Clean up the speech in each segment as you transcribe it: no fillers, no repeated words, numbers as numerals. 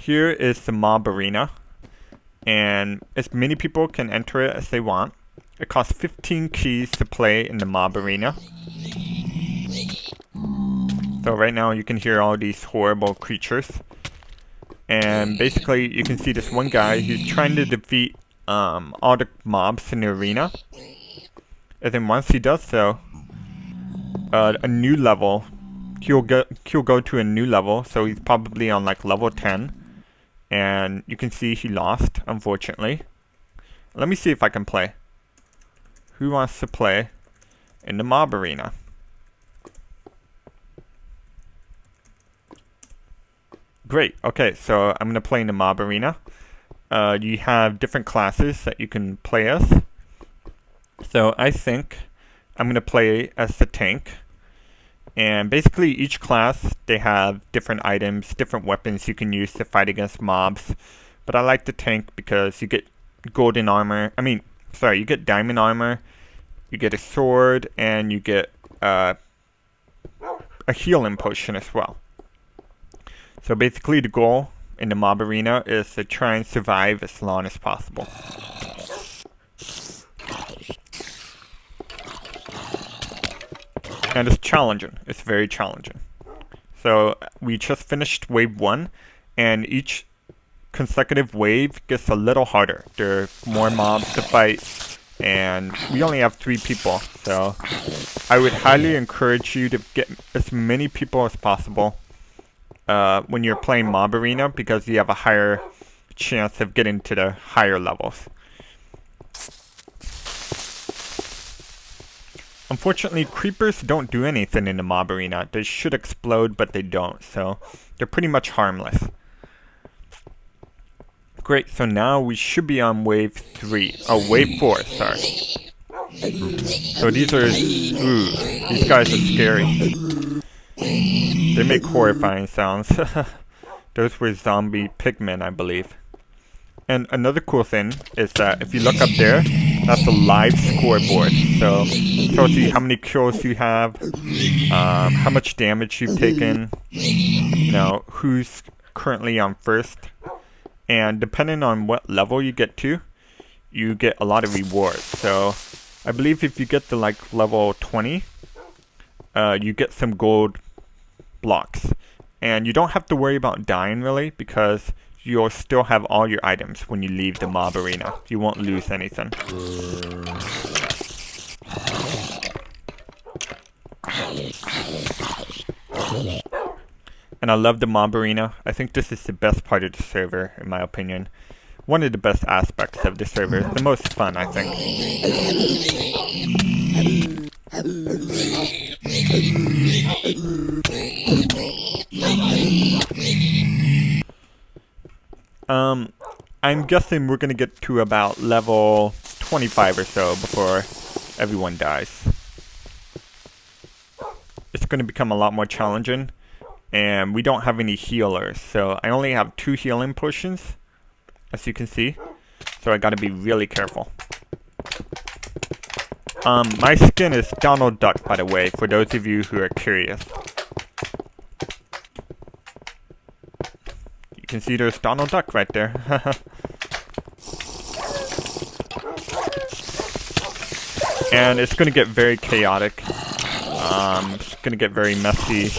here is the mob arena, and as many people can enter it as they want. It costs 15 keys to play in the mob arena. So right now you can hear all these horrible creatures. And basically you can see this one guy, he's trying to defeat all the mobs in the arena. And then once he does so, a new level, he'll go to a new level, so he's probably on like level 10. And you can see he lost, unfortunately. Let me see if I can play. Who wants to play in the mob arena? Great, okay, so I'm going to play in the mob arena. You have different classes that you can play as. So I think I'm going to play as the tank. And basically each class, they have different items, different weapons you can use to fight against mobs. But I like the tank because you get golden armor. You get diamond armor, you get a sword, and you get a healing potion as well. So basically the goal in the mob arena is to try and survive as long as possible. And it's challenging. It's very challenging. So we just finished wave 1, and each consecutive wave gets a little harder. There are more mobs to fight, and we only have 3 people. So I would highly encourage you to get as many people as possible when you're playing mob arena, because you have a higher chance of getting to the higher levels. Unfortunately, creepers don't do anything in the mob arena. They should explode, but they don't, so they're pretty much harmless. Great, so now we should be on wave 3. Oh, wave 4, sorry. So these guys are scary. They make horrifying sounds. Those were zombie pigmen, I believe. And another cool thing is that if you look up there, that's a live scoreboard. So it tells you how many kills you have, how much damage you've taken, who's currently on first. And depending on what level you get to, you get a lot of rewards. So I believe if you get to like level 20, you get some gold blocks. And you don't have to worry about dying really, because you'll still have all your items when you leave the mob arena. You won't lose anything. And I love the mob arena. I think this is the best part of the server, in my opinion. One of the best aspects of the server. The most fun, I think. I'm guessing we're gonna get to about level 25 or so before everyone dies. It's gonna become a lot more challenging, and we don't have any healers, so I only have 2 healing potions, as you can see, so I gotta be really careful. My skin is Donald Duck, by the way, for those of you who are curious. You can see there's Donald Duck right there. And it's going to get very chaotic. It's going to get very messy.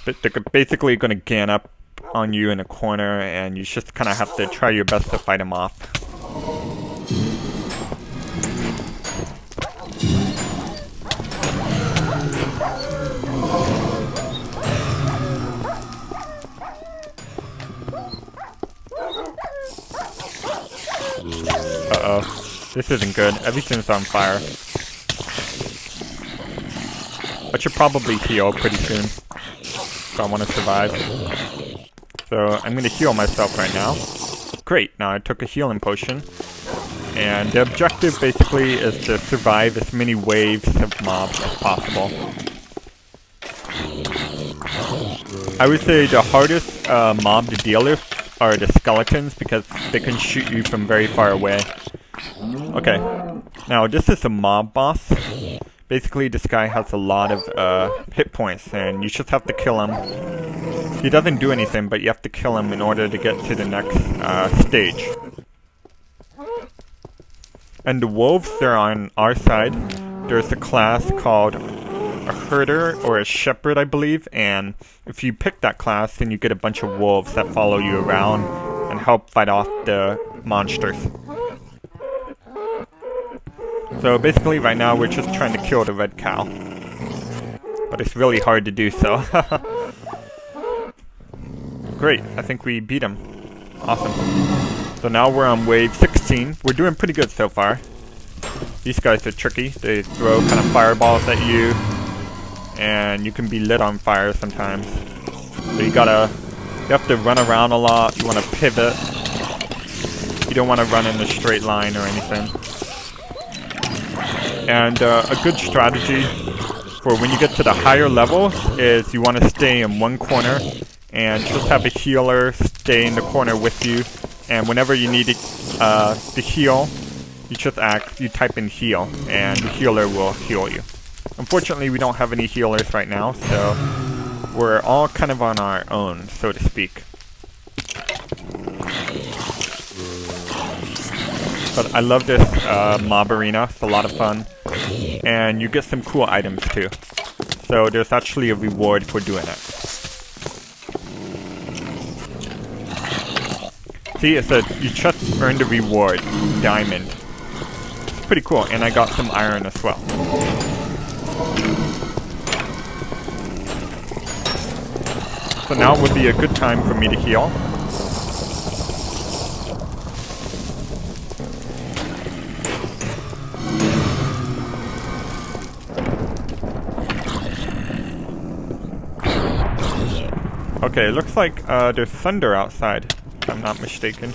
But they're basically going to gang up on you in a corner, and you just kind of have to try your best to fight them off. Uh-oh. This isn't good. Everything's on fire. I should probably heal pretty soon if I want to survive. So I'm going to heal myself right now. Great, now I took a healing potion. And the objective basically is to survive as many waves of mobs as possible. I would say the hardest mob to deal with are the skeletons, because they can shoot you from very far away. Okay, now this is a mob boss. Basically this guy has a lot of hit points, and you just have to kill him. he doesn't do anything, but you have to kill him in order to get to the next stage. And the wolves, they're on our side. There's a class called a herder or a shepherd, I believe, and if you pick that class, then you get a bunch of wolves that follow you around and help fight off the monsters. So basically right now we're just trying to kill the red cow. But it's really hard to do so. Great, I think we beat him. Awesome. So now we're on wave 16. We're doing pretty good so far. These guys are tricky. They throw kind of fireballs at you, and you can be lit on fire sometimes. So you have to run around a lot. You want to pivot. You don't want to run in a straight line or anything. And a good strategy for when you get to the higher levels is you want to stay in one corner and just have a healer stay in the corner with you. And whenever you need to heal, you type in heal, and the healer will heal you. Unfortunately, we don't have any healers right now, so we're all kind of on our own, so to speak. But I love this mob arena. It's a lot of fun. And you get some cool items too. So there's actually a reward for doing it. See, it says you just earned a reward, diamond. It's pretty cool, and I got some iron as well. So now would be a good time for me to heal. Okay, it looks like there's thunder outside, if I'm not mistaken.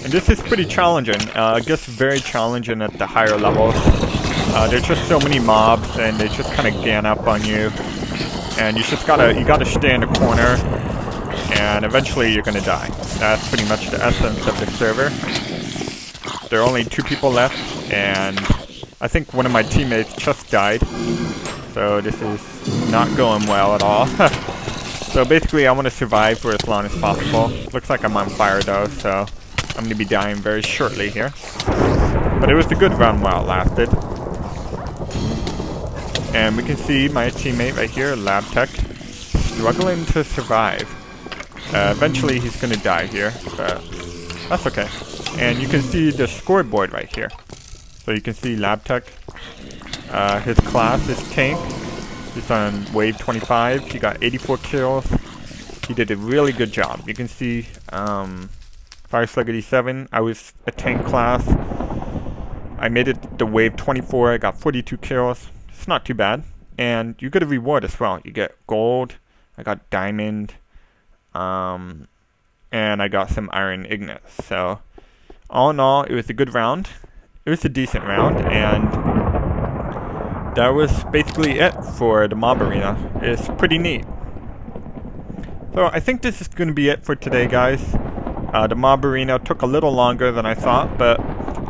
And this is pretty challenging. I guess very challenging at the higher levels. There's just so many mobs, and they just kind of gan up on you. And you gotta stay in the corner, and eventually you're gonna die. That's pretty much the essence of the server. There are only 2 people left, and I think one of my teammates just died. So this is not going well at all. So basically I want to survive for as long as possible. Looks like I'm on fire though, so I'm going to be dying very shortly here. But it was a good run while it lasted. And we can see my teammate right here, Lab Tech, struggling to survive. Eventually he's going to die here, but that's okay. And you can see the scoreboard right here. So you can see Lab Tech. His class is Tank. He's on wave 25. He got 84 kills. He did a really good job. You can see Fire Slug 87. I was a tank class. I made it to wave 24. I got 42 kills. It's not too bad. And you get a reward as well. You get gold. I got diamond. And I got some iron ignits. So all in all, it was a good round. It was a decent round, and that was basically it for the mob arena. It's pretty neat. So I think this is going to be it for today, guys. The mob arena took a little longer than I thought, but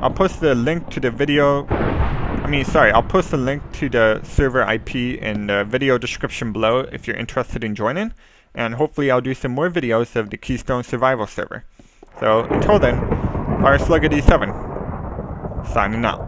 I'll post the link to the video. I'll post the link to the server IP in the video description below if you're interested in joining. And hopefully I'll do some more videos of the Keystone Survival Server. So until then, Fire Slug 87, signing out.